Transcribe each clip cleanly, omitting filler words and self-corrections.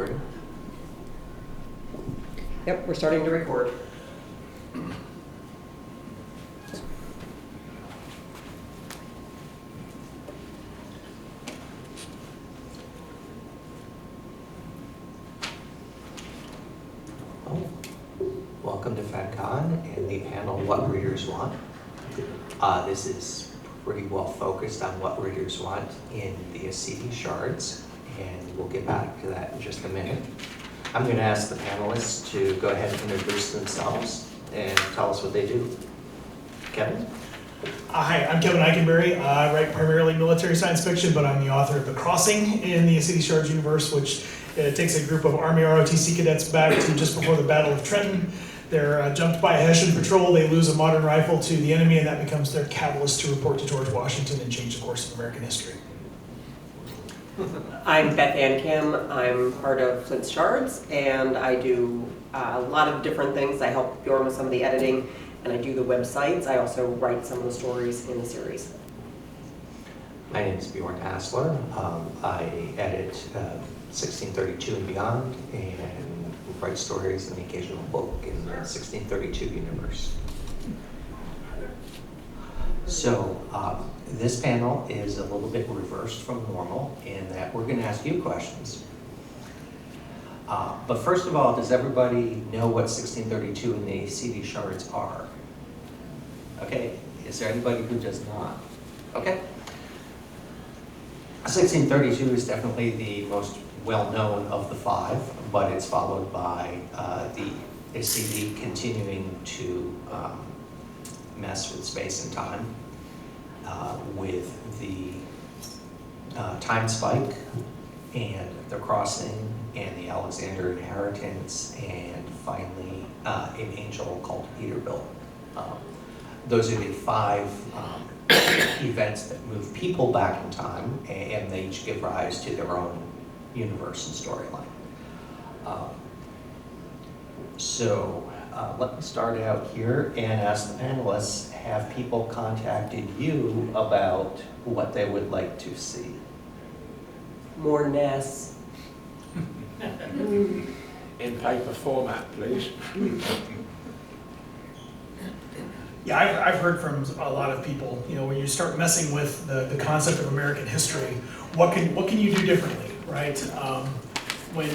recording? Yep, we're starting to record. Welcome to FenCon and the panel What Readers Want. This is pretty well focused on what readers want in the CD shards, and we'll get back to that in just a minute. I'm going to ask the panelists to go ahead and introduce themselves and tell us what they do. Kevin? Hi, I'm Kevin Ikenberry. I write primarily military science fiction, but I'm the author of The Crossing in the CD Shards universe, which takes a group of Army ROTC cadets back to just before the Battle of Trenton. They're jumped by a Hessian patrol, they lose a modern rifle to the enemy, and that becomes their catalyst to report to George Washington and change the course of American history. I'm Bethanne Kim. I'm part of Flint's Shards, and I do a lot of different things. I help Bjron with some of the editing, and I do the websites. I also write some of the stories in the series. My name is Bjron Hasseler. I edit 1632 and beyond, and write stories and the occasional book in the 1632 universe. So this panel is a little bit reversed from normal in that we're going to ask you questions. But first of all, does everybody know what 1632 and the CD shards are? Okay, is there anybody who does not? Okay. 1632 is definitely the most well-known of the five, but it's followed by the CD continuing to mess with space and time with the time spike and the crossing and the Alexander inheritance and finally an angel called Peterbilt. Those are the five events that move people back in time, and they each give rise to their own universe and storyline. So let me start out here and ask the panelists, have people contacted you about what they would like to see? More Ness. In paper format, please. Yeah, I've heard from a lot of people, you know, when you start messing with the concept of American history, what can you do differently, right? When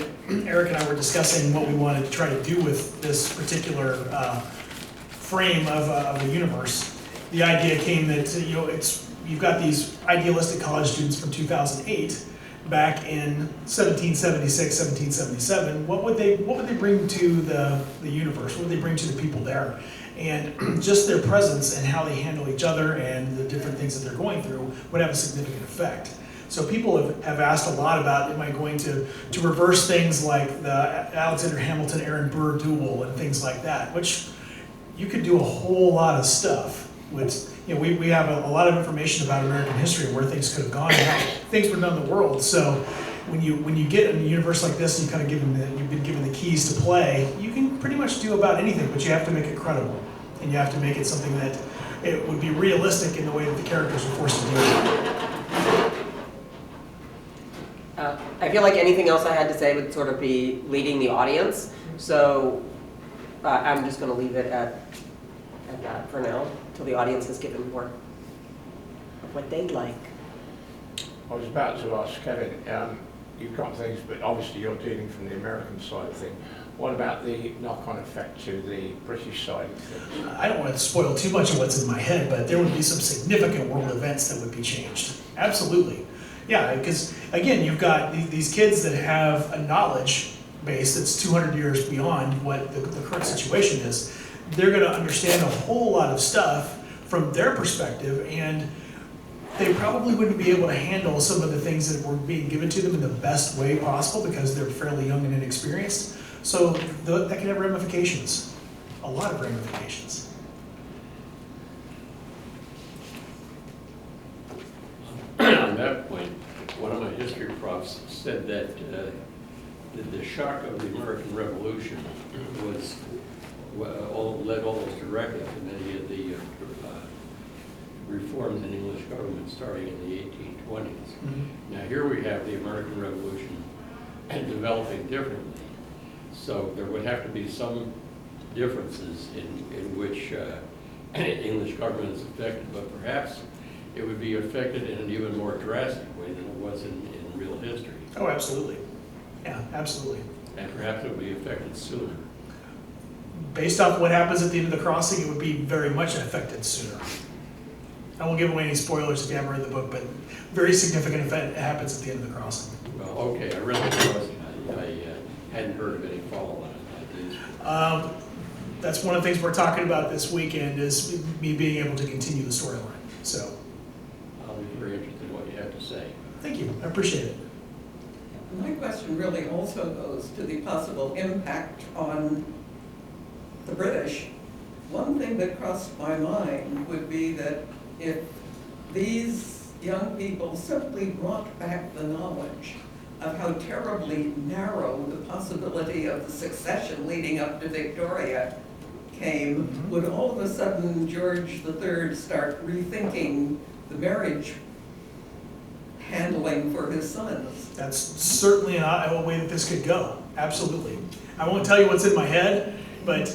Eric and I were discussing what we wanted to try to do with this particular frame of a universe, the idea came that, you know, you've got these idealistic college students from 2008 back in 1776, 1777. What would they bring to the universe? What would they bring to the people there? And just their presence and how they handle each other and the different things that they're going through would have a significant effect. So people have asked a lot about, am I going to reverse things like the Alexander Hamilton-Aaron Burr duel and things like that, which you could do a whole lot of stuff. Which, you know, we have a lot of information about American history and where things could have gone and how things were done in the world. So when you get in a universe like this and you've been given the keys to play, you can pretty much do about anything, but you have to make it credible. And you have to make it something that it would be realistic in the way that the characters are forced to do it. I feel like anything else I had to say would sort of be leading the audience, so I'm just going to leave it at that for now, until the audience has given more of what they'd like. I was about to ask Kevin, you've got things, but obviously you're dealing from the American side of things. What about the knock-on effect to the British side of things? I don't want to spoil too much of what's in my head, but there would be some significant world events that would be changed. Absolutely. Yeah, because again, you've got these kids that have a knowledge base that's 200 years beyond what the current situation is. They're going to understand a whole lot of stuff from their perspective, and they probably wouldn't be able to handle some of the things that were being given to them in the best way possible because they're fairly young and inexperienced. So that can have ramifications, a lot of ramifications. On that point, one of my history profs said that the shock of the American Revolution was led almost directly to many of the reforms in English government starting in the 1820s. Mm-hmm. Now here we have the American Revolution developing differently. So there would have to be some differences in which English government is affected, but perhaps it would be affected in an even more drastic way than it was in real history. Oh, absolutely. Yeah, absolutely. And perhaps it would be affected sooner. Based off what happens at the end of the crossing, it would be very much affected sooner. I won't give away any spoilers if you haven't read the book, but very significant event happens at the end of the crossing. Well, okay, I read the crossing. I hadn't heard of any follow-on. That's one of the things we're talking about this weekend is me being able to continue the storyline. So, I'll be very interested in what you have to say. thank you, I appreciate it. My question really also goes to the possible impact on the British. One thing that crossed my mind would be that if these young people simply brought back the knowledge of how terribly narrow the possibility of the succession leading up to Victoria came, would all of a sudden George III start rethinking the marriage handling for his sons? That's certainly a way that this could go, absolutely. I won't tell you what's in my head, but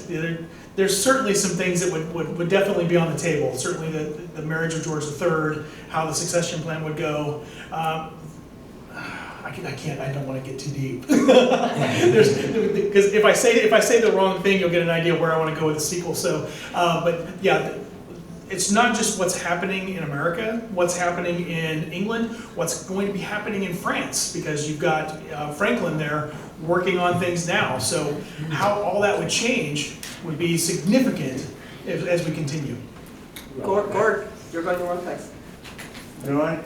there's certainly some things that would definitely be on the table. Certainly the marriage of George III, how the succession plan would go. I don't want to get too deep. Because if I say the wrong thing, you'll get an idea where I want to go with the sequel. So, but yeah, it's not just what's happening in America, what's happening in England, what's going to be happening in France, because you've got Franklin there working on things now. So how all that would change would be significant as we continue. Gorg, you're going the wrong place. Do I?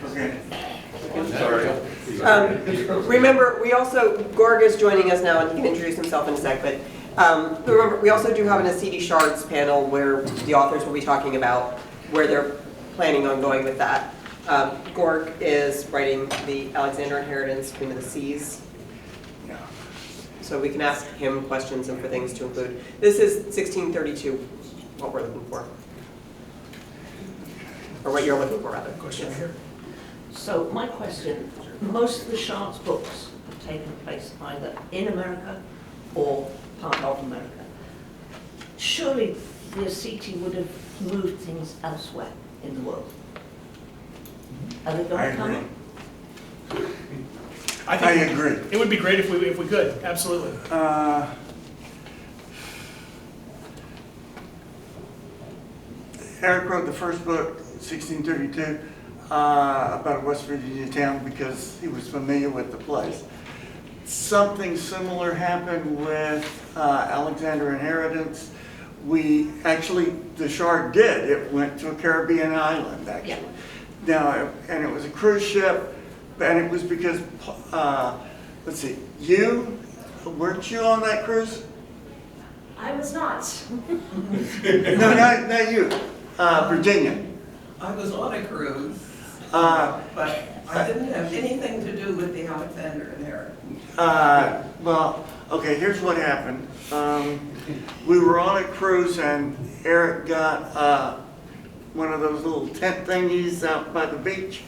Okay. I'm sorry. Remember, Gorg is joining us now, and he can introduce himself in a sec, but remember, we also do have an Acidi Shards panel where the authors will be talking about where they're planning on going with that. Gorg is writing the Alexander Inheritance, Queen of the Seas. Yeah. So we can ask him questions and for things to include. This is 1632, what we're looking for. Or what you're looking for, rather. Question right here. So my question, most of the Shards books have taken place either in America or part of America. Surely the Acidi would have moved things elsewhere in the world. Are they going to come? I agree. It would be great if we could, absolutely. Eric wrote the first book, 1632, about a West Virginia town because he was familiar with the place. Something similar happened with Alexander Inheritance. The Shard did. It went to a Caribbean island, actually. Yeah. Now, and it was a cruise ship, and it was because, let's see, weren't you on that cruise? I was not. No, not you, Virginia. I was on a cruise, but I didn't have anything to do with the Alexander Inheritance. Well, okay, here's what happened. We were on a cruise and Eric got one of those little tent thingies out by the beach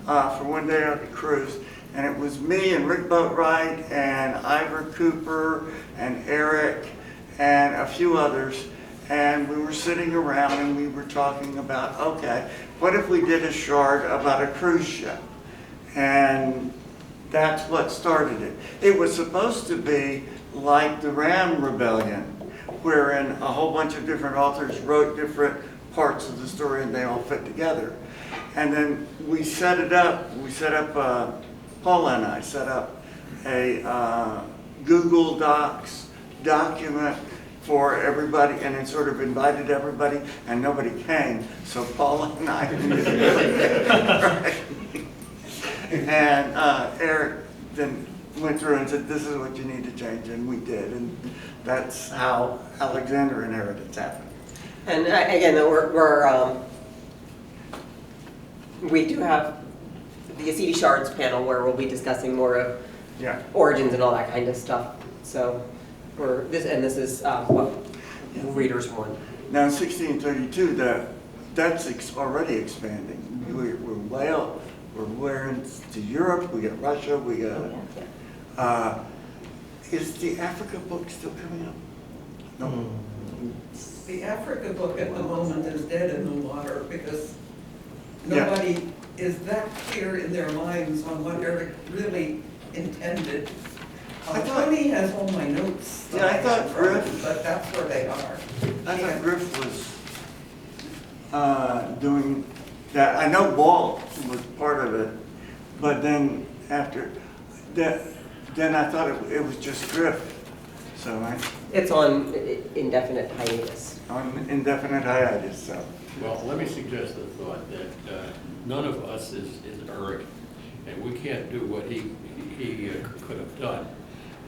for one day on the cruise. And it was me and Rick Boatwright and Ivor Cooper and Eric and a few others. And we were sitting around and we were talking about, okay, what if we did a shard about a cruise ship? And that's what started it. It was supposed to be like the Ram Rebellion, wherein a whole bunch of different authors wrote different parts of the story and they all fit together. And then we set it up, Paula and I set up a Google Docs document for everybody, and then sort of invited everybody, and nobody came. So Paula and I right. And Eric then went through and said, this is what you need to change, and we did. And that's how Alexander Inheritance happened. And again, we do have the Acidi Shards panel where we'll be discussing more of origins and all that kind of stuff. So this is what readers want. Now in 1632, that's already expanding. We're we're into Europe, we got Russia, we got, is the Africa book still coming up? No. The Africa book at the moment is dead in the water because Yeah. nobody is that clear in their minds on what Eric really intended. I thought- Tony has all my notes. that Yeah, I thought have from him, Griff- But that's where they are. I Yeah. thought Griff was doing that. I know Walt was part of it, but then after that, then I thought it was just Griff. So It's on indefinite hiatus. on indefinite hiatus. So Well, let me suggest a thought that none of us is Eric, and we can't do what he could have done,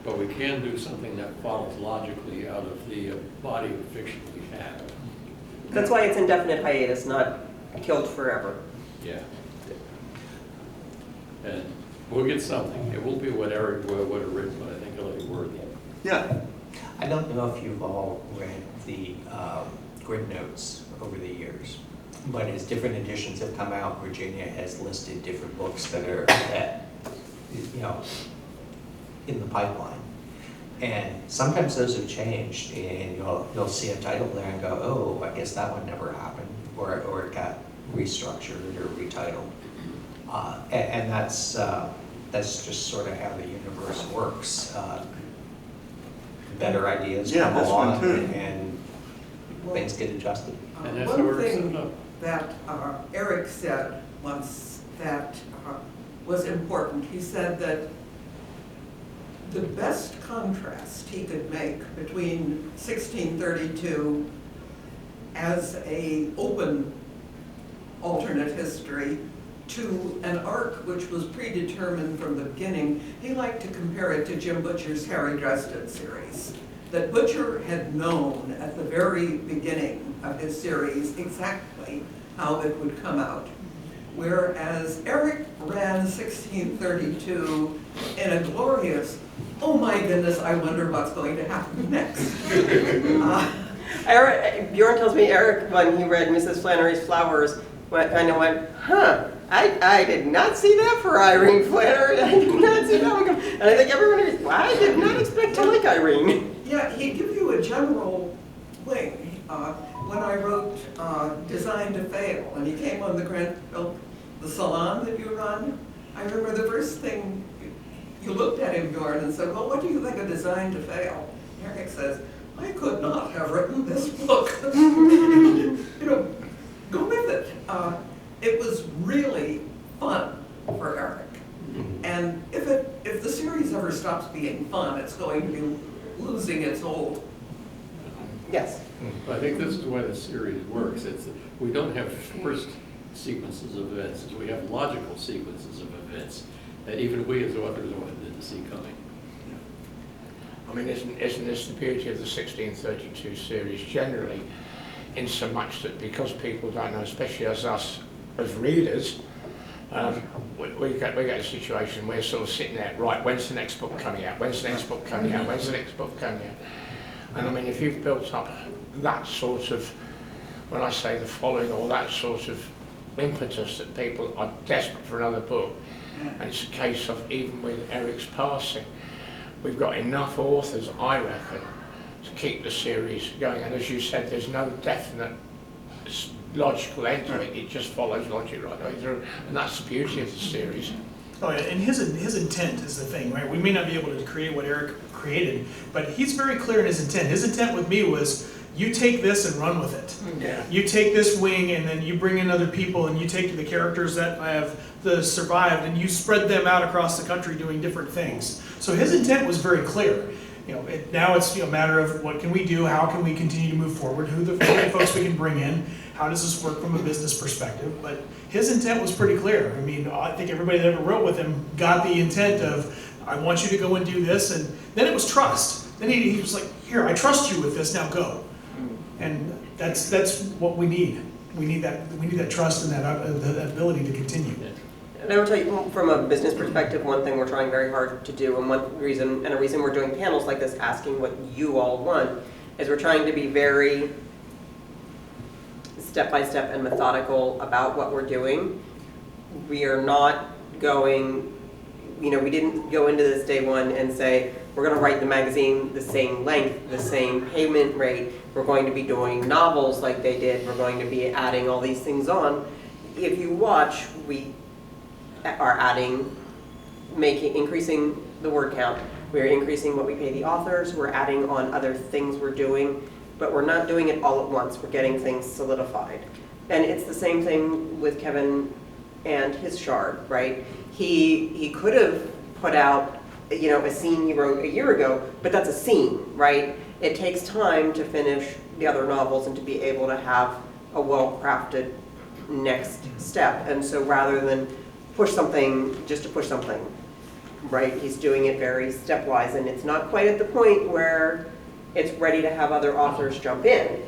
but we can do something that follows logically out of the body of fiction we have. That's why it's indefinite hiatus, not killed forever. Yeah. And we'll get something. It won't be what Eric would have written, but I think it'll be worthy. yeah, I don't know if you've all read the grid notes over the years, but as different editions have come out, Virginia has listed different books that are, in the pipeline. And sometimes those have changed, and you'll see a title there and go, oh, I guess that one never happened, or it got restructured or retitled. And that's just sort of how the universe works. Better ideas Yeah, come that's one along too. and things get adjusted. And that's how One we're set thing up. that Eric said once that was important, he said that the best contrast he could make between 1632 as a open alternate history to an arc which was predetermined from the beginning, he liked to compare it to Jim Butcher's Harry Dresden series. That Butcher had known at the very beginning of his series exactly how it would come out. Whereas Eric ran 1632 in a glorious, oh my goodness, I wonder what's going to happen next. Bjorn tells me Eric, when he read Mrs. Flannery's Flowers, went, huh, I did not see that for Irene Flannery. I did not see that one come. And I think everyone agrees, well, I did not expect to like Irene. Yeah, he'd give you a general wing. When I wrote Design to Fail, and he came on the salon that you run, I remember the first thing, you looked at him, Bjorn, and said, well, what do you think of Design to Fail? Eric says, I could not have written this book. Go with it. It was really fun for Eric. And if the series ever stops being fun, it's going to be losing its old. Yes. I think this is the way the series works. We don't have forced sequences of events. We have logical sequences of events that even we as authors didn't see coming. I mean, isn't this the beauty of the 1632 series generally, in so much that because people don't know, especially as us as readers, we get a situation where we're sort of sitting there, right, when's the next book coming out? When's the next book coming out? When's the next book coming out? And I mean, if you've built up that sort of, when I say the following, or that sort of impetus that people are desperate for another book, and it's a case of, even with Eric's passing, we've got enough authors, I reckon, to keep the series going. And as you said, there's no definite logical end to it. It just follows logic right the way through. And that's the beauty of the series. Oh, yeah, and his intent is the thing, right? We may not be able to create what Eric created, but he's very clear in his intent. His intent with me was, you take this and run with it. Yeah. You take this wing and then you bring in other people and you take the characters that have survived and you spread them out across the country doing different things. So his intent was very clear. Now it's a matter of what can we do, how can we continue to move forward, who the folks we can bring in, how does this work from a business perspective. But his intent was pretty clear. I mean, I think everybody that ever wrote with him got the intent of, I want you to go and do this, and then it was trust. Then he was like, here, I trust you with this, now go. And that's what we need. We need that trust and that ability to continue. And I will tell you, from a business perspective, one thing we're trying very hard to do, and a reason we're doing panels like this, asking what you all want, is we're trying to be very step-by-step and methodical about what we're doing. we are not going, we didn't go into this day one and say, we're gonna write the magazine the same length, the same payment rate, we're going to be doing novels like they did, we're going to be adding all these things on. If you watch, we are increasing the word count, we're increasing what we pay the authors, we're adding on other things we're doing, but we're not doing it all at once, we're getting things solidified. And it's the same thing with Kevin and his shard, right? He could have put out, a scene he wrote a year ago, but that's a scene, right? It takes time to finish the other novels and to be able to have a well-crafted next step. And so rather than push something just to push something, right? He's doing it very stepwise, and it's not quite at the point where it's ready to have other authors jump in.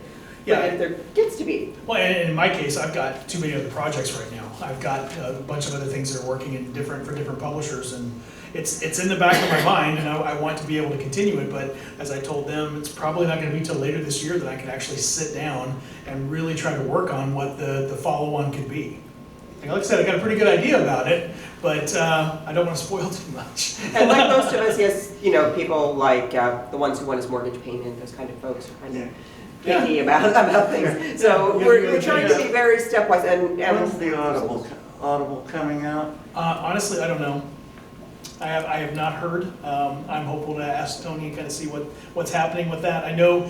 Yeah. But if there gets to be. Well, and in my case, I've got too many other projects right now. I've got a bunch of other things that are working for different publishers, and it's in the back of my mind, and I want to be able to continue it, but as I told them, it's probably not gonna be till later this year that I can actually sit down and really try to work on what the follow-on could be. Like I said, I got a pretty good idea about it, but I don't want to spoil too much. And like most of us, yes, people like the ones who want his mortgage payment, those kind of folks are kind of picky about things. So we're trying to be very stepwise. And When's the Audible coming out? Honestly, I don't know. I have not heard. I'm hopeful to ask Tony and kind of see what's happening with that. I know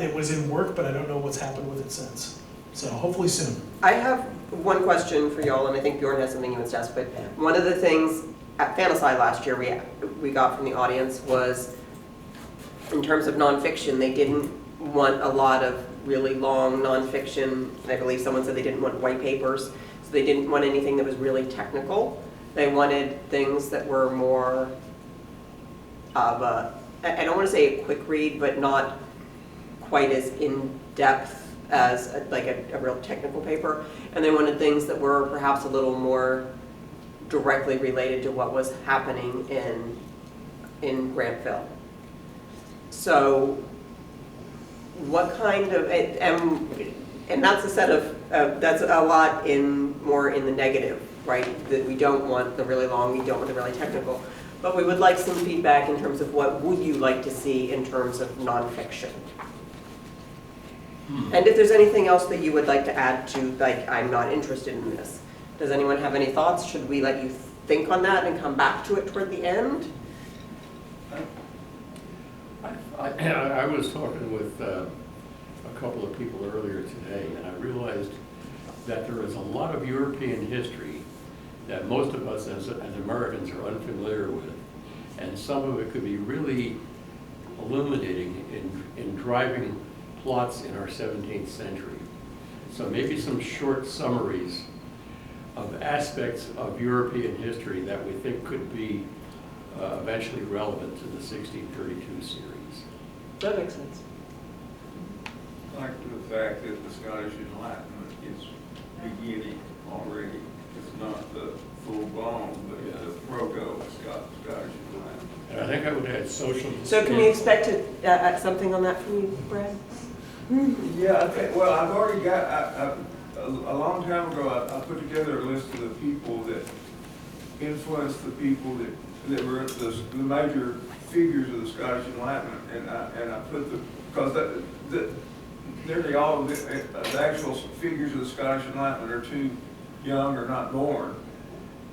it was in work, but I don't know what's happened with it since. So hopefully soon. I have one question for y'all, and I think Bjorn has something he wants to ask, but one of the things at Fantasy last year we got from the audience was, in terms of nonfiction, they didn't want a lot of really long nonfiction. I believe someone said they didn't want white papers, so they didn't want anything that was really technical. They wanted things that were more of a, I don't want to say a quick read, but not quite as in-depth as a real technical paper, and they wanted things that were perhaps a little more directly related to what was happening in Grantville. So what kind of, and that's a set of, that's a lot more in the negative, right? That we don't want the really long, we don't want the really technical, but we would like some feedback in terms of what would you like to see in terms of nonfiction. And if there's anything else that you would like to add to, like, I'm not interested in this. Does anyone have any thoughts? Should we let you think on that and come back to it toward the end? I was talking with a couple of people earlier today, and I realized that there is a lot of European history that most of us as Americans are unfamiliar with, and some of it could be really illuminating in driving plots in our 17th century. So maybe some short summaries of aspects of European history that we think could be eventually relevant to the 1632 series. That makes sense. Like the fact that the Scottish Enlightenment is beginning already. It's not the full-blown, but the proto-Scottish Enlightenment. And I think I would add social. So can we expect something on that from you, Brad? Yeah, well, I've already got, a long time ago, I put together a list of the people that influenced the people that were the major figures of the Scottish Enlightenment, and I put because nearly all of the actual figures of the Scottish Enlightenment are too young or not born,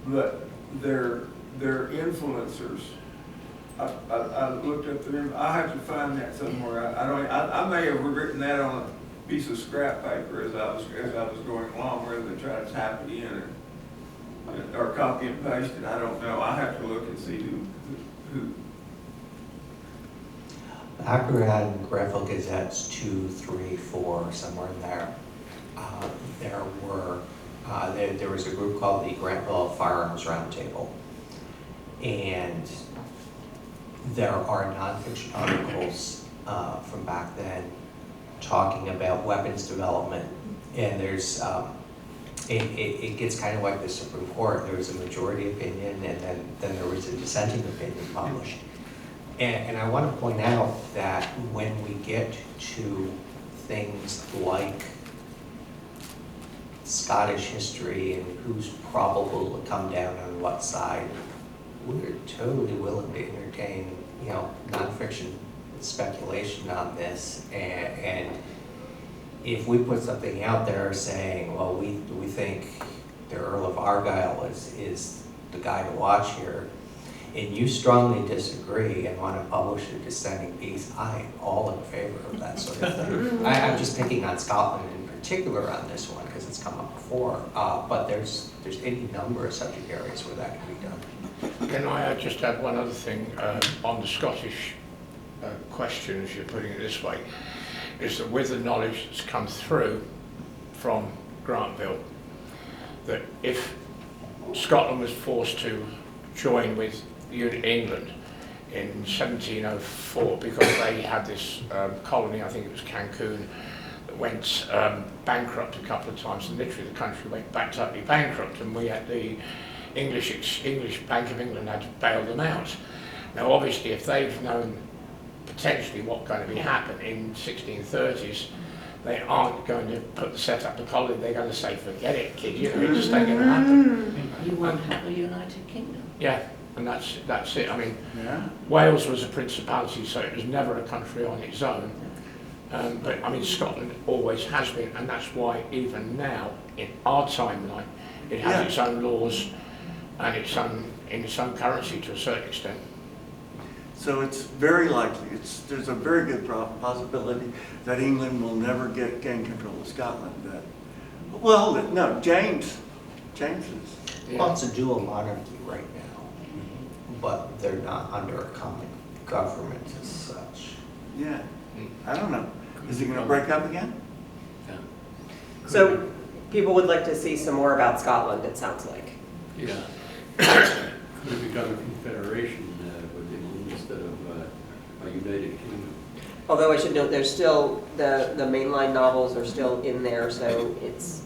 but they're influencers. I looked up the name. I have to find that somewhere. I may have written that on a piece of scrap paper as I was going along, rather than try to type it in or copy and paste it. I don't know. I have to look and see who. Back around Granville Gazettes 2, 3, 4, somewhere in there, there was a group called the Granville Firearms Roundtable, and there are nonfiction articles from back then talking about weapons development, and there's it gets kind of like the Supreme Court. There was a majority opinion, and then there was a dissenting opinion published. And I want to point out that when we get to things like Scottish history and who's probable to come down on what side, we're totally willing to entertain, nonfiction speculation on this. And if we put something out there saying, well, we think the Earl of Argyll is the guy to watch here, and you strongly disagree and want to publish a dissenting piece, I'm all in favor of that sort of thing. I'm just picking on Scotland in particular on this one because it's come up before, but there's any number of subject areas where that can be done. Can I just add one other thing on the Scottish question, as you're putting it this way, is that with the knowledge that's come through from Grantville, that if Scotland was forced to join with England in 1704 because they had this colony, I think it was Cancun, that went bankrupt a couple of times, and literally the country went totally bankrupt, and we had the English Bank of England had to bail them out. Now obviously if they've known potentially what's going to be happening in 1630s, they aren't going to set up a colony. They're going to say, forget it, kid, it just ain't going to happen. You won't have a United Kingdom. Yeah, and that's it. I mean, Yeah. Wales was a principality, so it was never a country on its own. But I mean, Scotland always has been, and that's why even now, in our timeline, it has its own laws and its own currency to a certain extent. So it's very likely, there's a very good possibility that England will never gain control of Scotland. James is. Well, it's a dual monarchy right now, but they're not under a common government as such. Yeah, I don't know. Is he going to break up again? So people would like to see some more about Scotland, it sounds like. Yeah. Could it become a confederation with England instead of a United Kingdom? Although I should note, there's still, the mainline novels are still in there, so it's,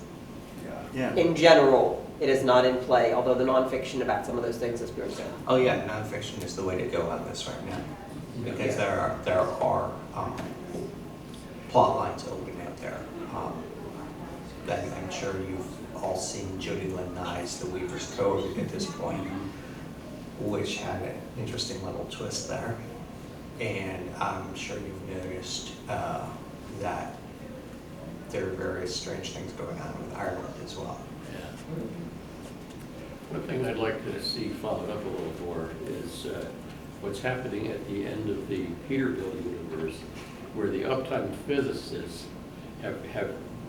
Yeah. in general, it is not in play, although the nonfiction about some of those things, as Bjron said. Oh yeah, nonfiction is the way to go on this right now, because there are plot lines open out there. That I'm sure you've all seen Jody Lynn Nye's The Weaver's Code at this point, which had an interesting little twist there. And I'm sure you've noticed that there are various strange things going on with Ireland as well. One thing I'd like to see followed up a little more is what's happening at the end of the Peterbilt universe, where the uptime physicists have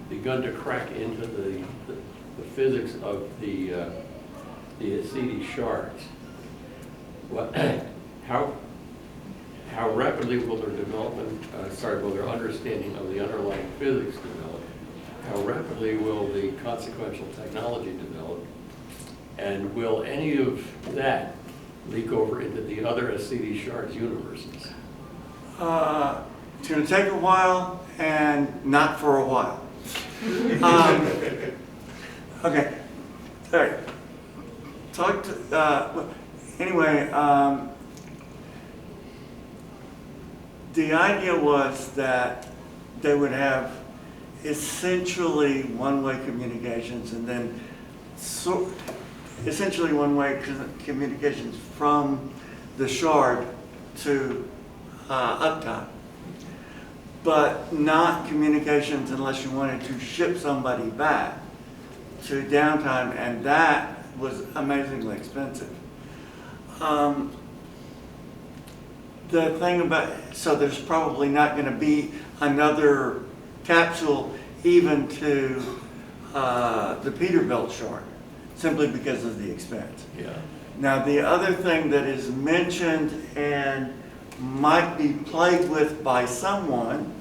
begun to crack into the physics of the Ascidi shards. How rapidly will their development, will their understanding of the underlying physics develop? How rapidly will the consequential technology develop? And will any of that leak over into the other Ascidi shards universes? It's going to take a while and not for a while. Okay. All right. Talk to, anyway, the idea was that they would have essentially one-way communications and then essentially one-way communications from the shard to uptime, but not communications unless you wanted to ship somebody back to downtime, and that was amazingly expensive. The thing about, so there's probably not going to be another capsule even to the Peterbilt shard, simply because of the expense. Yeah. Now, the other thing that is mentioned and might be played with by someone,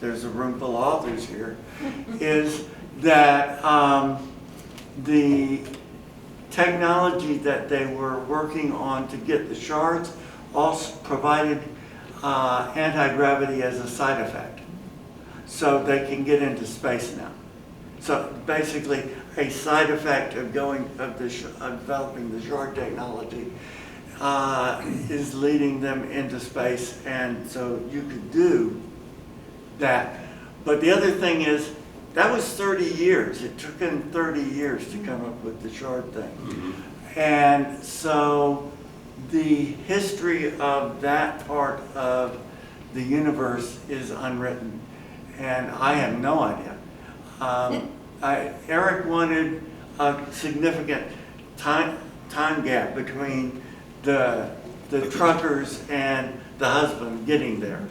there's a room full of authors here, is that the technology that they were working on to get the shards also provided anti-gravity as a side effect. So they can get into space now. So basically, a side effect of developing the shard technology is leading them into space, and so you could do that. But the other thing is, that was 30 years. It took him 30 years to come up with the shard thing. And so the history of that part of the universe is unwritten, and I have no idea. Eric wanted a significant time gap between the truckers and the husband getting there,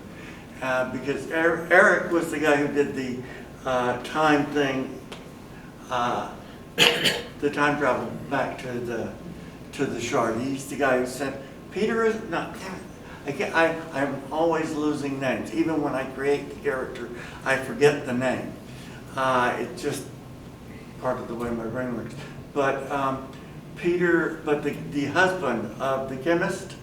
because Eric was the guy who did the time thing, the time travel back to the shard. He's the guy who sent Peter. Is not. I'm always losing names. Even when I create the character, I forget the name. It's just part of the way my brain works. But Peter, but the husband of the chemist,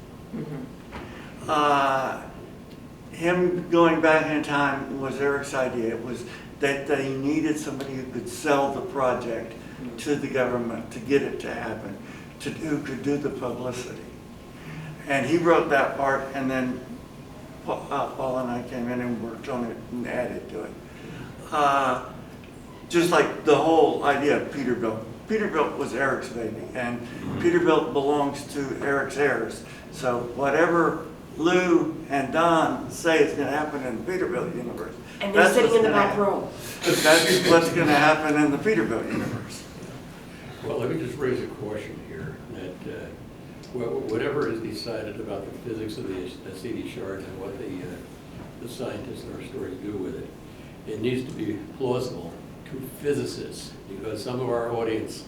him going back in time was Eric's idea. It was that he needed somebody who could sell the project to the government to get it to happen, who could do the publicity. And he wrote that part, and then Paul and I came in and worked on it and added to it. Just like the whole idea of Peterbilt. Peterbilt was Eric's baby, and Peterbilt belongs to Eric's heirs. So whatever Lou and Don say is going to happen in the Peterbilt universe. And they're sitting in the back row. That's what's going to happen in the Peterbilt universe. Well, let me just raise a caution here that whatever is decided about the physics of the CD shard and what the scientists in our story do with it, it needs to be plausible to physicists, because some of our audience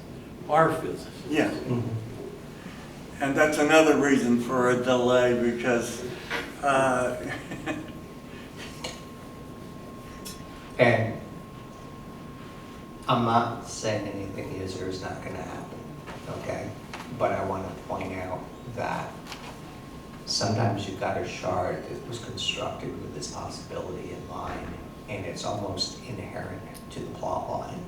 are physicists. Yeah. And that's another reason for a delay, because and I'm not saying anything is or is not going to happen, okay? But I want to point out that sometimes you've got a shard that was constructed with this possibility in mind, and it's almost inherent to the plot line.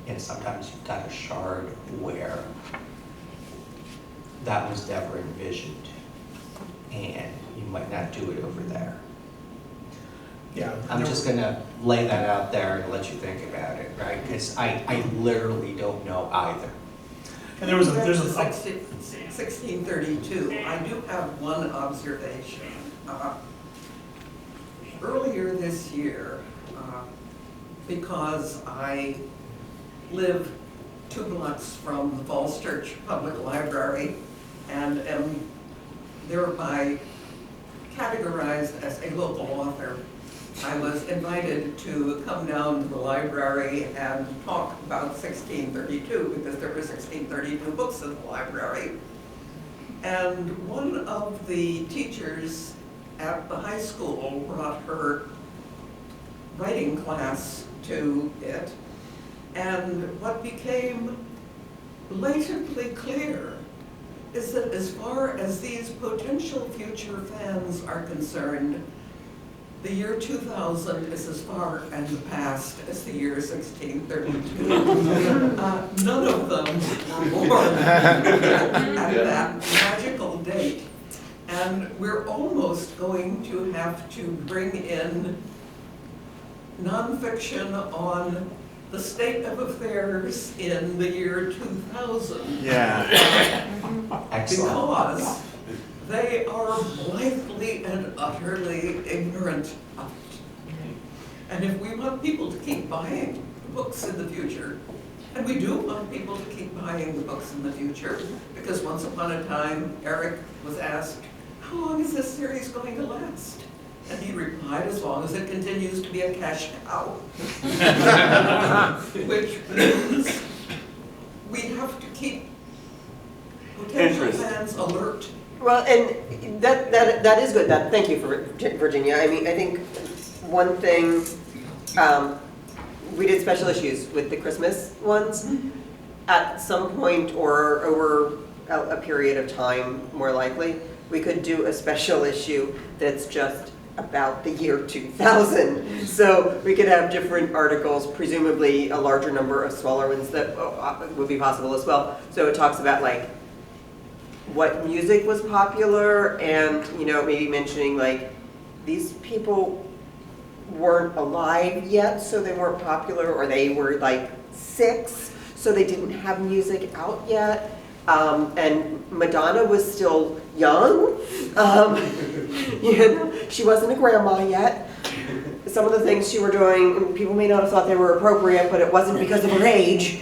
And sometimes you've got a shard where that was never envisioned, and you might not do it over there. Yeah. I'm just gonna lay that out there and let you think about it, right? Because I literally don't know either. And there's a 1632, I do have one observation. Earlier this year, because I live 2 blocks from the Falls Church Public Library and am thereby categorized as a local author, I was invited to come down to the library and talk about 1632, because there were 1632 books in the library. And one of the teachers at the high school brought her writing class to it. And what became blatantly clear is that as far as these potential future fans are concerned, the year 2000 is as far in the past as the year 1632. None of them were born at that magical date. And we're almost going to have to bring in nonfiction on the state of affairs in the year 2000. Yeah. Excellent. Because they are blithely and utterly ignorant of it. And if we want people to keep buying books in the future, and we do want people to keep buying the books in the future, because once upon a time, Eric was asked, how long is this series going to last? And he replied, as long as it continues to be a cash cow. Which means we have to keep potential fans alert. Well, and that is good. Thank you for Virginia. I mean, I think one thing, we did special issues with the Christmas ones. At some point or over a period of time, more likely, we could do a special issue that's just about the year 2000. So we could have different articles, presumably a larger number of smaller ones that would be possible as well. So it talks about like what music was popular, and maybe mentioning like these people weren't alive yet, so they weren't popular, or they were like 6, so they didn't have music out yet. And Madonna was still young. She wasn't a grandma yet. Some of the things she were doing, people may not have thought they were appropriate, but it wasn't because of her age.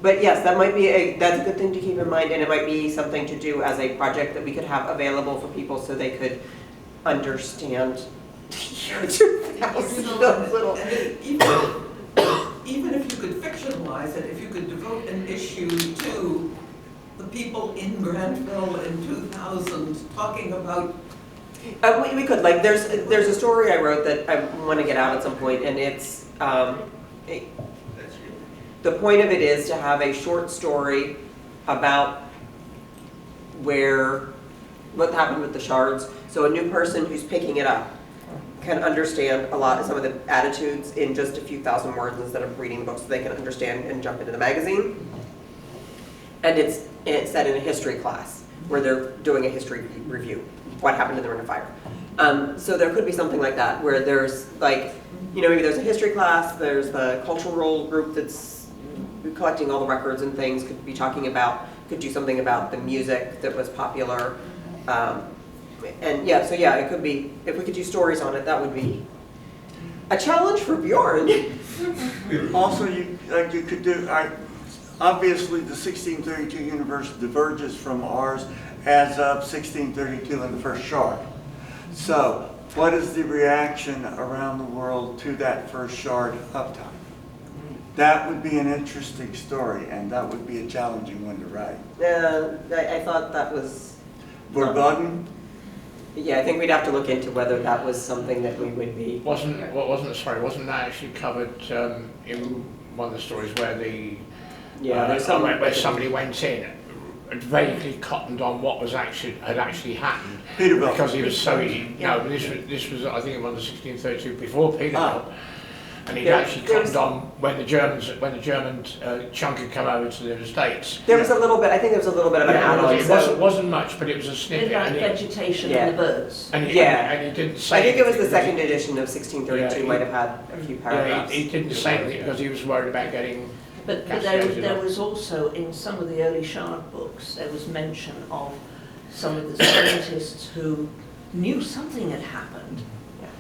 But yes, that's a good thing to keep in mind, and it might be something to do as a project that we could have available for people so they could understand. Even if you could fictionalize it, if you could devote an issue to the people in Granville in 2000 talking about. We could, like, there's a story I wrote that I want to get out at some point, and it's, the point of it is to have a short story about what happened with the shards, so a new person who's picking it up can understand some of the attitudes in just a few thousand words instead of reading the book, so they can understand and jump into the magazine. And it's set in a history class where they're doing a history review. What happened to the Ring of Fire? So there could be something like that where there's like, maybe there's a history class, there's the cultural group that's collecting all the records and things, could do something about the music that was popular. And it could be, if we could do stories on it, that would be a challenge for Bjorn. Also, you could do, obviously the 1632 universe diverges from ours as of 1632 in the first shard. So, what is the reaction around the world to that first shard uptime? That would be an interesting story, and that would be a challenging one to write. I thought that was... Verboten? Yeah, I think we'd have to look into whether that was something that we would be... Wasn't that actually covered in one of the stories where where somebody went in and vaguely cottoned on what had actually happened? Peterbilt. Because he was so... but this was, I think, in one of the 1632 before Peterbilt. And he'd actually cottoned on when the German chunk had come over to the States. There was a little bit, I think there was a little bit of an add-on. It wasn't much, but it was a snippet. Like vegetation and the birds. And he didn't say I think it was the anything second edition of 1632 might have had a few paragraphs. he didn't say anything because he was worried about getting... But there was also, in some of the early shard books, there was mention of some of the scientists who knew something had happened,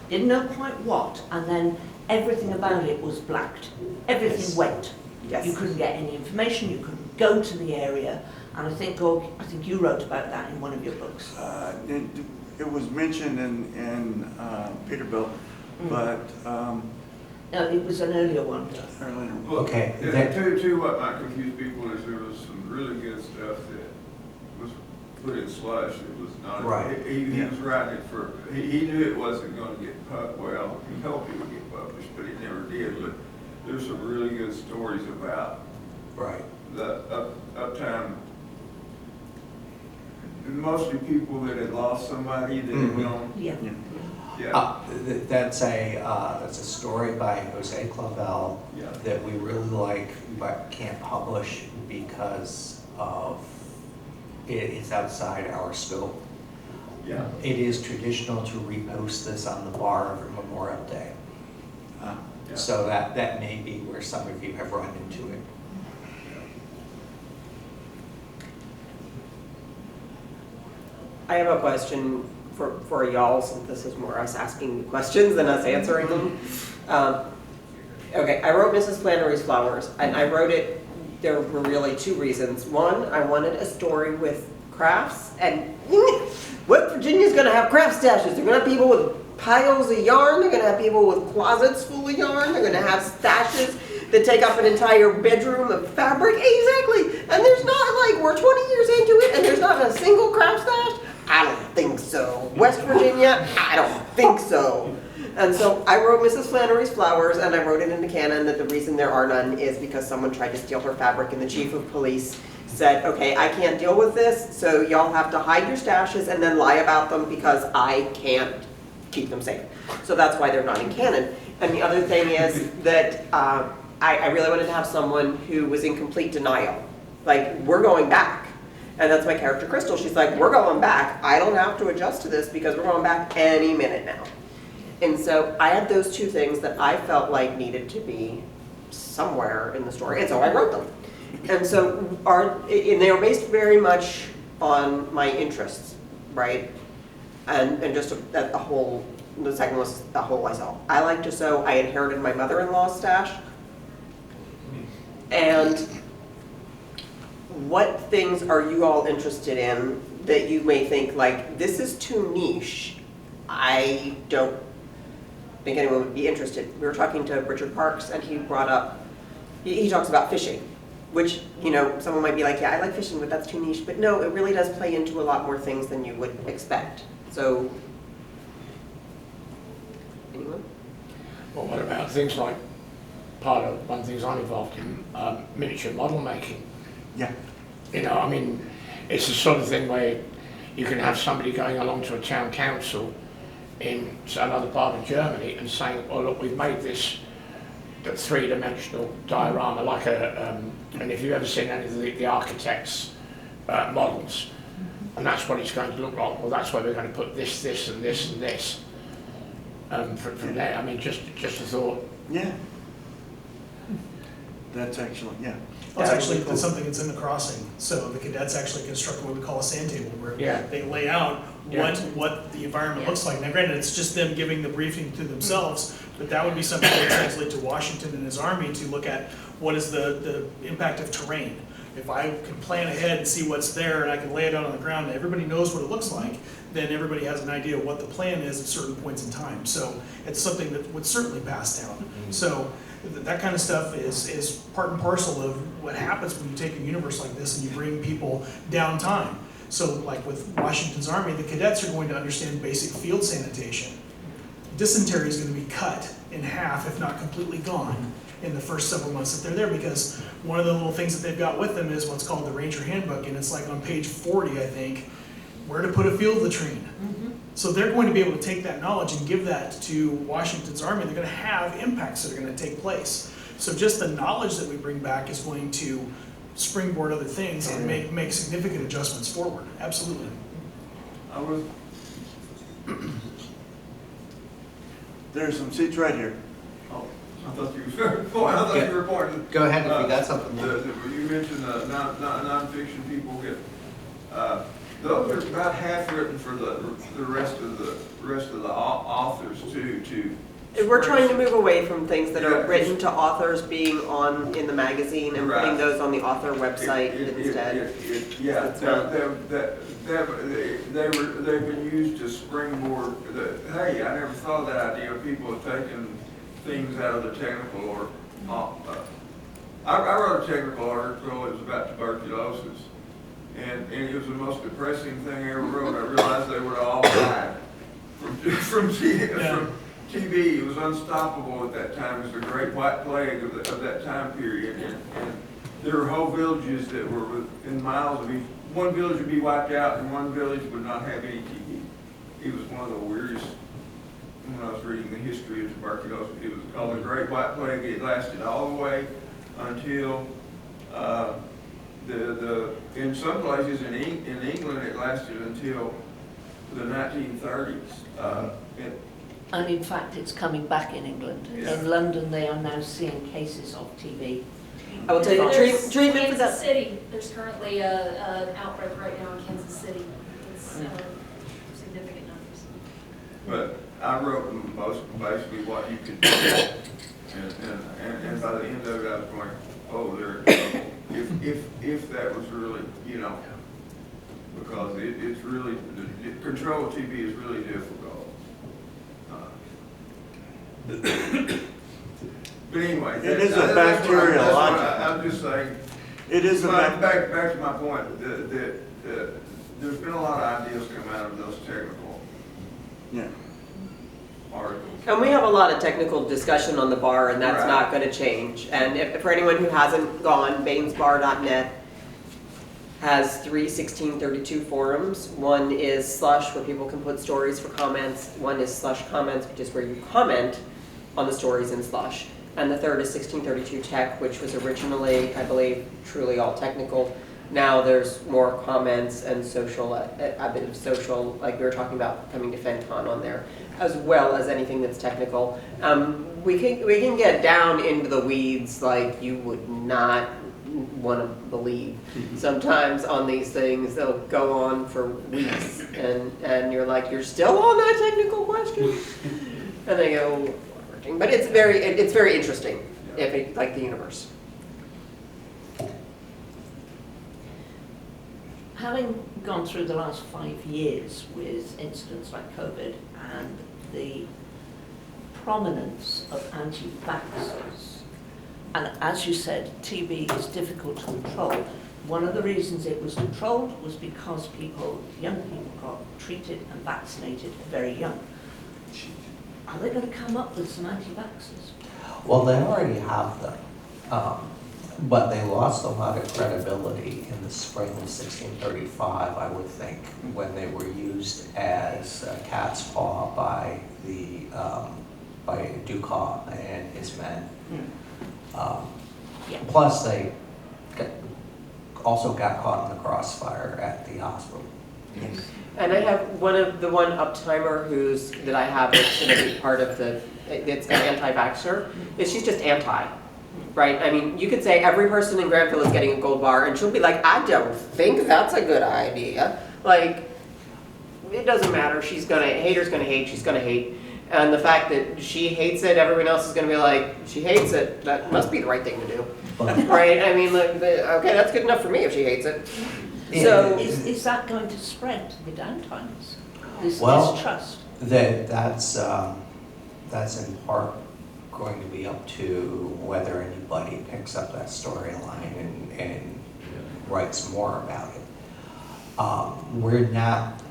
didn't know quite what, and then everything about it was blacked. Everything went. Yes. You couldn't get any information, you couldn't go to the area, and I think you wrote about that in one of your books. It was mentioned in Peterbilt, but... No, it was an earlier one. Well, Okay. Too, what might confuse people is there was some really good stuff that was put in slush. It was not. Right. He was writing it for. He knew it wasn't going to get published. Well, he hoped it would get published, but it never did. But there's some really good stories about the uptime. Mostly people that had lost somebody that had gone. Yeah. That's a story by Jose Clavel that we really like, but can't publish because of it's outside our scope. Yeah. It is traditional to repost this on the bar for Memorial Day. So that may be where some of you have run into it. I have a question for y'all, since this is more us asking questions than us answering them. Okay, I wrote Mrs. Flannery's Flowers, and I wrote it, there were really two reasons. One, I wanted a story with crafts, and West Virginia's gonna have craft stashes. They're gonna have people with piles of yarn, they're gonna have people with closets full of yarn, they're gonna have stashes that take up an entire bedroom of fabric. Exactly, and there's not like, we're 20 years into it, and there's not a single craft stash? I don't think so. West Virginia? I don't think so. And so I wrote Mrs. Flannery's Flowers, and I wrote it in the canon that the reason there are none is because someone tried to steal her fabric, and the chief of police said, okay, I can't deal with this, so y'all have to hide your stashes and then lie about them because I can't keep them safe. So that's why they're not in canon. And the other thing is that I really wanted to have someone who was in complete denial. Like, we're going back. And that's my character, Crystal. She's like, we're going back. I don't have to adjust to this because we're going back any minute now. And so I had those two things that I felt like needed to be somewhere in the story, and so I wrote them. And so and they are based very much on my interests, right? And just a whole, the second was a whole I saw. I like to sew. I inherited my mother-in-law's stash. And what things are you all interested in that you may think like, this is too niche? I don't think anyone would be interested. We were talking to Richard Parks and he brought up, he talks about fishing, which, you know, someone might be like, yeah, I like fishing, but that's too niche. But no, it really does play into a lot more things than you would expect. So, anyone? Well, what about things like, part of one of the things I'm involved in, miniature model making? Yeah. You know, I mean, it's the sort of thing where you can have somebody going along to a town council in another part of Germany and saying, oh look, we've made this three-dimensional diorama, like and if you've ever seen any of the architects' models, and that's what it's going to look like. Well, that's where we're going to put this, this, and this, and this. From there, I mean, just a thought. Yeah. That's excellent, yeah. That's actually something that's in the crossing. So the cadets actually construct what we call a sand table, where they lay out what the environment looks like. Now granted, it's just them giving the briefing to themselves, but that would be something that would translate to Washington and his army to look at what is the impact of terrain. If I can plan ahead and see what's there and I can lay it out on the ground and everybody knows what it looks like, then everybody has an idea of what the plan is at certain points in time. So it's something that would certainly pass down. So that kind of stuff is part and parcel of what happens when you take a universe like this and you bring people down time. So like with Washington's Army, the cadets are going to understand basic field sanitation. Dysentery is going to be cut in half, if not completely gone, in the first several months that they're there, because one of the little things that they've got with them is what's called the Ranger Handbook, and it's like on page 40, I think, where to put a field latrine. So they're going to be able to take that knowledge and give that to Washington's Army. They're going to have impacts that are going to take place. So just the knowledge that we bring back is going to springboard other things and make significant adjustments forward. Absolutely. I was, There's some seats right here. oh, I thought you were pointing. Go ahead if you got something. You mentioned non-fiction people get, those are about half written for the rest of the authors to. We're trying to move away from things that are written to authors being in the magazine and putting those on the author website instead. They've been used to springboard. Hey, I never thought of that idea. People have taken things out of the technical or. I wrote a technical article. It was about tuberculosis, and it was the most depressing thing I ever wrote. I realized they would all died from TB. It was unstoppable at that time. It was the Great White Plague of that time period, and there were whole villages that were within miles of each. One village would be wiped out, and one village would not have any TB. It was one of the weirdest. When I was reading the history of tuberculosis, it was called the Great White Plague. It lasted all the way until in some places in England it lasted until the 1930s. And in fact, it's coming back in England. Yeah. In London, they are now seeing cases of TB. I will tell you, There's treatment for Kansas that. City, there's currently an outbreak right now in Kansas City. It's significant numbers. But I wrote basically what you could do, and by the end of it, I was going, oh, they're in trouble. If that was really, because it's really, the control of TB is really difficult. But anyway, It is a bacteriological. I'm just saying. It is a Back to my point, that there's been a lot of ideas come out of those technical articles. And we have a lot of technical discussion on the bar, and that's Right. not going to change. And for anyone who hasn't gone, BainesBar.net has 3 1632 forums. One is slush, where people can put stories for comments. One is slush comments, which is where you comment on the stories in slush. And the third is 1632 Tech, which was originally, I believe, truly all technical. Now there's more comments and social, a bit of social, like we were talking about coming to FenCon on there, as well as anything that's technical. We can get down into the weeds like you would not want to believe. Sometimes on these things, they'll go on for weeks, and you're like, you're still on that technical question? And they go, but it's very interesting, if it, like the universe. Having gone through the last 5 years with incidents like COVID and the prominence of anti-vaxxers, and as you said, TB is difficult to control. One of the reasons it was controlled was because young people got treated and vaccinated very young. Are they going to come up with some anti-vaxxers? Well, they already have them, but they lost a lot of credibility in the spring of 1635, I would think, when they were used as cat's paw by Dukas and his men. Yeah. Plus, they also got caught in the crossfire at the hospital. And I have one uptimer that I have that's going to be part of it's an anti-vaxxer. She's just anti, right? I mean, you could say every person in Granville is getting a gold bar, and she'll be like, I don't think that's a good idea. Like, it doesn't matter. Haters gonna hate. She's gonna hate. And the fact that she hates it, everyone else is gonna be like, she hates it. That must be the right thing to do, right? I mean, like, okay, that's good enough for me if she hates it. So Is that going to spread to the downtimers? This Well, distrust? That's in part going to be up to whether anybody picks up that storyline and writes more about it. We're not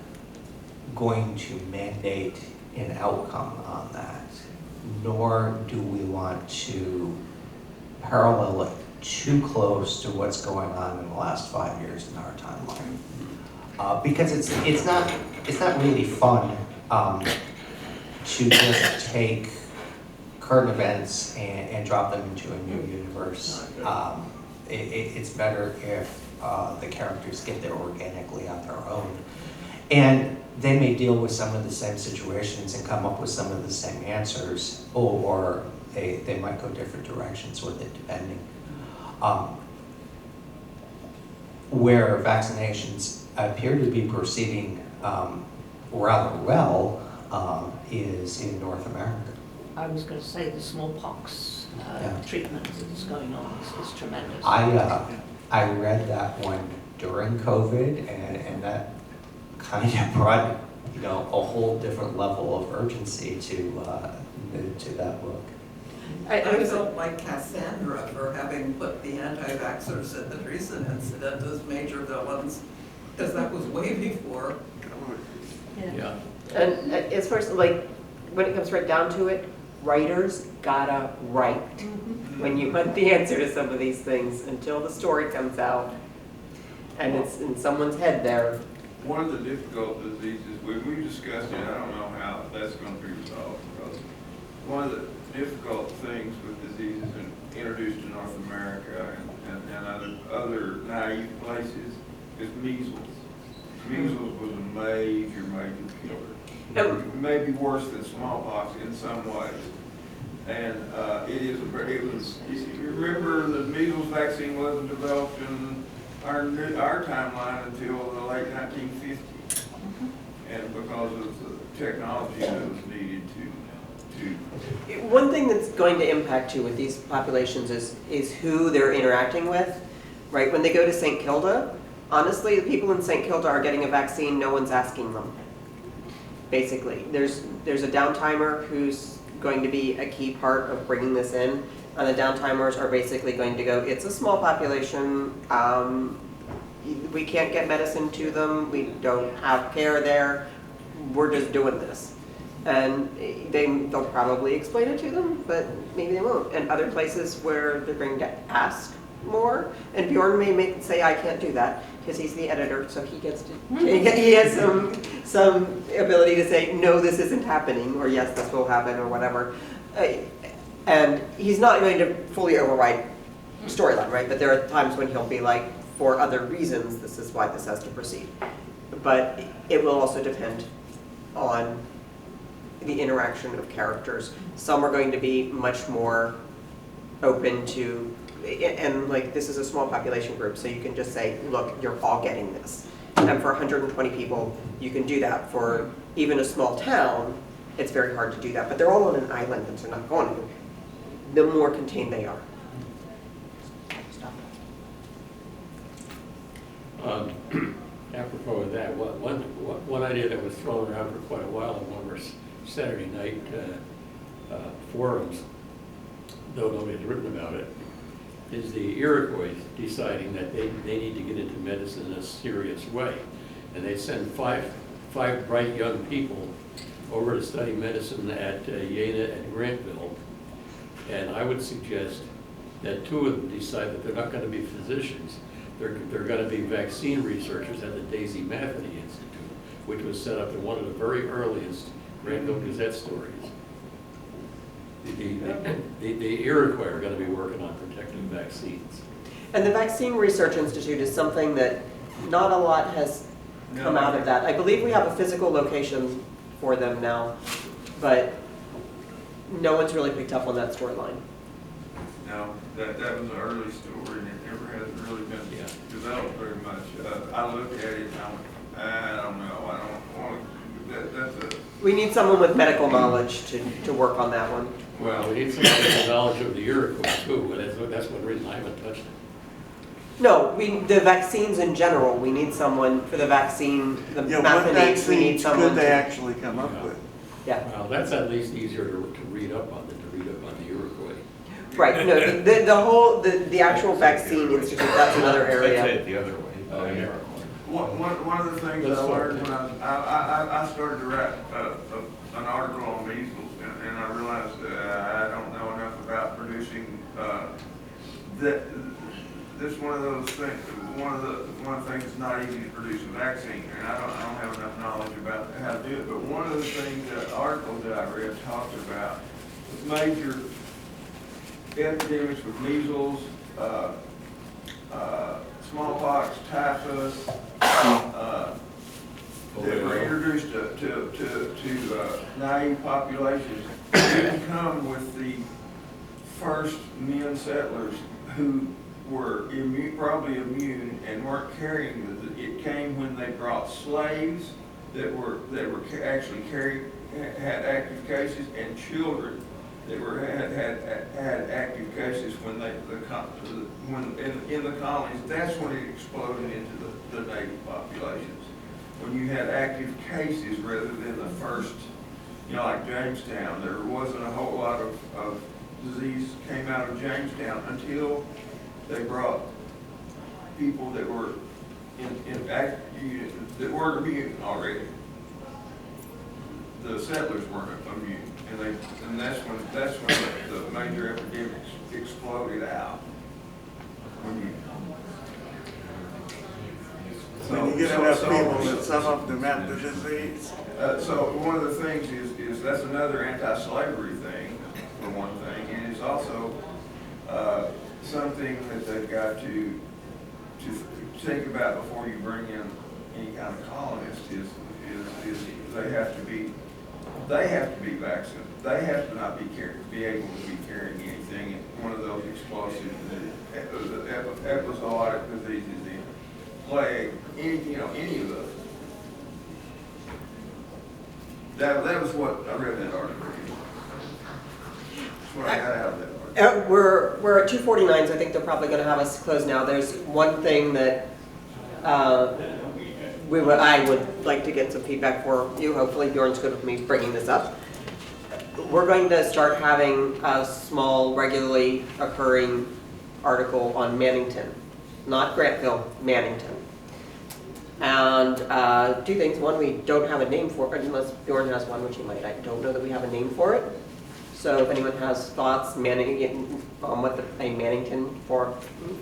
going to mandate an outcome on that, nor do we want to parallel it too close to what's going on in the last 5 years in our timeline. Because it's not really fun to just take current events and drop them into a new universe. It's better if the characters get there organically on their own. And they may deal with some of the same situations and come up with some of the same answers, or they might go different directions with it, depending. Where vaccinations appear to be proceeding rather well is in North America. I was going to say the smallpox treatment that's going on is tremendous. I read that one during COVID, and that kind of brought a whole different level of urgency to that book. I felt like Cassandra for having put the anti-vaxxers at the Dreesen incident as major villains, because that was way before. Yeah. And as far as when it comes right down to it, writers gotta write. When you put the answer to some of these things until the story comes out and it's in someone's head there. One of the difficult diseases, we discussed it, I don't know how that's going to be resolved, because one of the difficult things with diseases introduced to North America and other naive places is measles. Measles was a major killer. Maybe worse than smallpox in some ways. And it was, you remember the measles vaccine wasn't developed in our timeline until the late 1950s. And because of the technology that was needed to. One thing that's going to impact you with these populations is who they're interacting with, right? When they go to St. Kilda, honestly, the people in St. Kilda are getting a vaccine, no one's asking them. Basically, there's a downtimer who's going to be a key part of bringing this in, and the downtimers are basically going to go, it's a small population, we can't get medicine to them, we don't have care there, we're just doing this. And they'll probably explain it to them, but maybe they won't. And other places where they're going to ask more, and Bjorn may say, I can't do that, because he's the editor, so he gets to, he has some ability to say, no, this isn't happening, or yes, this will happen, or whatever. And he's not going to fully override storyline, right? But there are times when he'll be like, for other reasons, this is why this has to proceed. But it will also depend on the interaction of characters. Some are going to be much more open to, and like this is a small population group, so you can just say, look, you're all getting this. And for 120 people, you can do that. For even a small town, it's very hard to do that. But they're all on an island, and they're not going to. The more contained they are. Apropos of that, one idea that was thrown around for quite a while in one of our Saturday night forums, though nobody's written about it, is the Iroquois deciding that they need to get into medicine in a serious way. And they send five bright young people over to study medicine at Yena and Grantville. And I would suggest that two of them decide that they're not going to be physicians. They're going to be vaccine researchers at the Daisy Matheny Institute, which was set up in one of the very earliest Granville Gazette stories. The Iroquois are going to be working on protecting vaccines. And the Vaccine Research Institute is something that not a lot has come out of that. I believe we have a physical location for them now, but no one's really picked up on that storyline. No, that was an early story, and it never has really been developed very much. I looked at it and I went, I don't know, I don't want to, that's a... We need someone with medical knowledge to work on that one. Well, we need some knowledge of the Iroquois too, but that's one reason I haven't touched it. No, the vaccines in general, we need someone for the vaccine, the Yeah, what mathematics, we need vaccines someone could they to, actually come up with? yeah. Well, that's at least easier to read up on than to read up on the Iroquois. Right, no, the actual vaccine institute, that's another I'd say area. it the other way. Oh, yeah. One of the things I learned when I started to write an article on measles, and I realized I don't know enough about producing that. This is one of those things. One of the things that's not easy to produce a vaccine, and I don't have enough knowledge about how to do it. But one of the things that articles that I read talked about was major epidemics with measles, smallpox, typhus, that were introduced to naive populations. Didn't come with the first men settlers who were probably immune and weren't carrying it. It came when they brought slaves that were actually had active cases, and children that had active cases when in the colonies. That's when it exploded into the native populations. When you had active cases rather than the first, like Jamestown, there wasn't a whole lot of disease came out of Jamestown until they brought people that were that weren't immune already. The settlers weren't immune, and that's when the major epidemics exploded out. When you get enough people that some of them have the disease. So one of the things is that's another anti-slavery thing, for one thing, and it's also something that they've got to think about before you bring in any kind of colonist is they have to be vaccinated. They have to not be able to be carrying anything, one of those explosive epizootic diseases, plague, any of those. That was what I read in that article. That's what I got out of that article. We're at 2:49, so I think they're probably going to have us close now. There's one thing that I would like to get some feedback for you. Hopefully Bjorn's good with me bringing this up. We're going to start having a small, regularly occurring article on Mannington. Not Grantville, Mannington. And two things. One, we don't have a name for it, unless Bjorn has one, which he might. I don't know that we have a name for it. So if anyone has thoughts on what a Mannington forum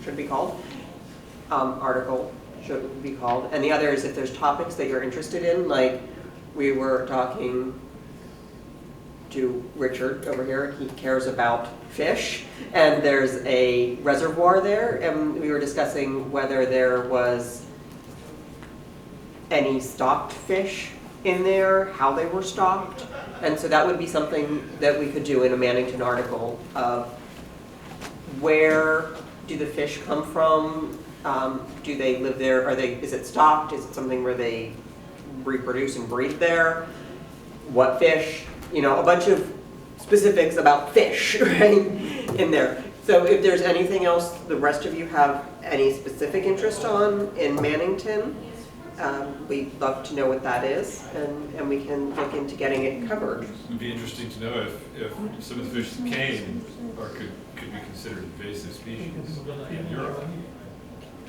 should be called, article should be called. And the other is if there's topics that you're interested in, like we were talking to Richard over here. He cares about fish, and there's a reservoir there, and we were discussing whether there was any stocked fish in there, how they were stocked. And so that would be something that we could do in a Mannington article of where do the fish come from? Do they live there? Is it stocked? Is it something where they reproduce and breed there? What fish? You know, a bunch of specifics about fish, right, in there. So if there's anything else the rest of you have any specific interest on in Mannington, we'd love to know what that is, and we can look into getting it covered. It'd be interesting to know if some of the fish that came or could be considered invasive species in Europe.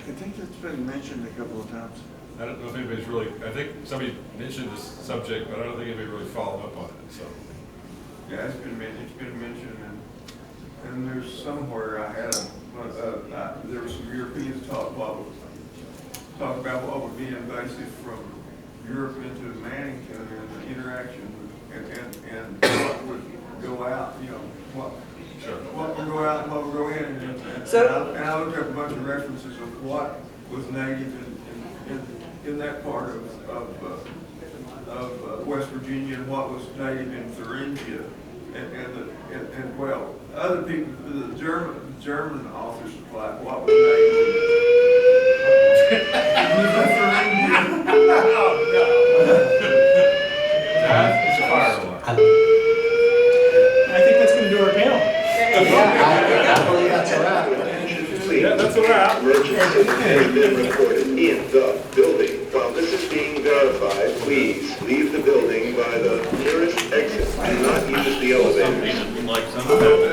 I think that's been mentioned a couple of times. I don't know if anybody's really, I think somebody mentioned this subject, but I don't think anybody really followed up on it, so. Yeah, it's been mentioned, and there's somewhere I had there were some Europeans talk about what would be invasive from Europe into Mannington and the interaction and what would go out, you know, what would go out and what would go in. And I looked up a bunch of references of what was native in that part of West Virginia and what was native in Thuringia. And well, other people, the German authors supplied what was native in It's a fire alarm. I think that's gonna do our panel. I believe that's a wrap. Yeah, that's a wrap. Emergency has been reported in the building. While this is being verified, please leave the building by the nearest exit. Do not use the elevator. Like some of that.